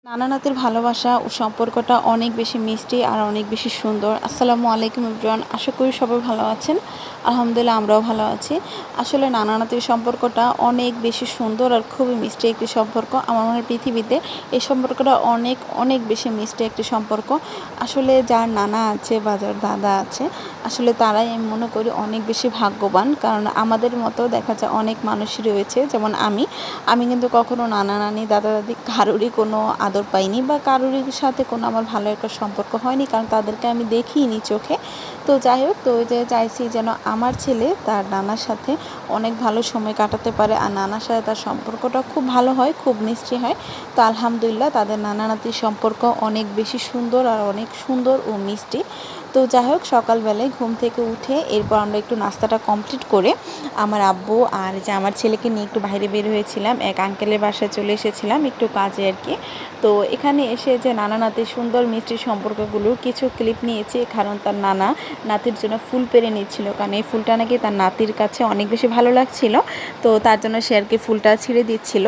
নানা নাতির ভালোবাসা ও সম্পর্কটা অনেক বেশি মিষ্টি আর অনেক বেশি সুন্দর। আসসালামু আলাইকুম এভরিওয়ান, আশা করি সবাই ভালো আছেন। আলহামদুলিল্লাহ আমরাও ভালো আছি। আসলে নানা নাতির সম্পর্কটা অনেক বেশি সুন্দর আর খুবই মিষ্টি একটি সম্পর্ক। আমার মনে হয় পৃথিবীতে এই সম্পর্কটা অনেক অনেক বেশি মিষ্টি একটি সম্পর্ক। আসলে যার নানা আছে বা যার দাদা আছে, আসলে তারাই আমি মনে করি অনেক বেশি ভাগ্যবান। কারণ আমাদের মতো দেখা যায় অনেক মানুষই রয়েছে, যেমন আমি কিন্তু কখনো নানা নানি দাদা দাদি কারোরই কোনো আদর পাইনি বা কারোরই সাথে কোনো আমার ভালো একটা সম্পর্ক হয়নি, কারণ তাদেরকে আমি দেখিনি চোখে। তো যাই হোক, তো ওই যে চাইছি যেন আমার ছেলে তার নানার সাথে অনেক ভালো সময় কাটাতে পারে, আর নানার সাথে তার সম্পর্কটা খুব ভালো হয়, খুব মিষ্টি হয়। তো আলহামদুলিল্লাহ তাদের নানা নাতির সম্পর্ক অনেক বেশি সুন্দর আর অনেক সুন্দর ও মিষ্টি। তো যাই হোক, সকালবেলায় ঘুম থেকে উঠে এরপর আমরা একটু নাস্তাটা কমপ্লিট করে আমার আব্বু আর যে আমার ছেলেকে নিয়ে একটু বাইরে বের হয়েছিলাম, এক আঙ্কেলের বাসায় চলে এসেছিলাম একটু কাজে আর কি। তো এখানে এসে যে নানা নাতির সুন্দর মিষ্টি সম্পর্কগুলোর কিছু ক্লিপ নিয়েছি, কারণ তার নানা নাতির জন্য ফুল পেরে নিচ্ছিল, কারণ এই ফুলটা নাকি তার নাতির কাছে অনেক বেশি ভালো লাগছিল। তো তার জন্য সে আর কি ফুলটা ছিঁড়ে দিচ্ছিল।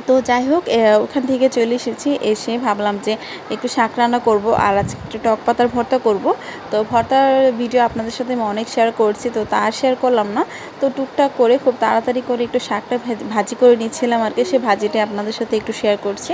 তো যাই হোক, ওখান থেকে চলে এসেছি, এসে ভাবলাম যে একটু শাক রান্না করব আর আজকে একটু টক পাতার ভর্তা করব। তো ভর্তার ভিডিও আপনাদের সাথে আমি অনেক শেয়ার করছি, তো তা শেয়ার করলাম না। তো টুকটাক করে খুব তাড়াতাড়ি করে একটু শাকটা ভাজি করে নিচ্ছিলাম আর কি, সে ভাজিটা আপনাদের সাথে একটু শেয়ার করছি।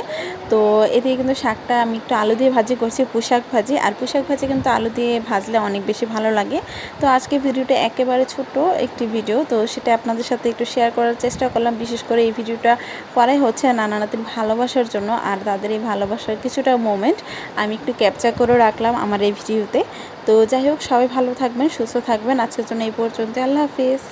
তো এদিকে কিন্তু শাকটা আমি একটু আলু দিয়ে ভাজি করছি, পুঁইশাক ভাজি। আর পুঁইশাক ভাজি কিন্তু আলু দিয়ে ভাজলে অনেক বেশি ভালো লাগে। তো আজকে ভিডিওটা একেবারে ছোট একটি ভিডিও, তো সেটা আপনাদের সাথে একটু শেয়ার করার চেষ্টা করলাম। বিশেষ করে এই ভিডিওটা করাই হচ্ছে নানা নাতির ভালোবাসার জন্য, আর তাদের এই ভালোবাসার কিছুটা মোমেন্ট আমি একটু ক্যাপচার করে রাখলাম আমার এই ভিডিওতে। তো যাই হোক, সবাই ভালো থাকবেন, সুস্থ থাকবেন। আজকের জন্য এই পর্যন্ত, আল্লাহ হাফিজ।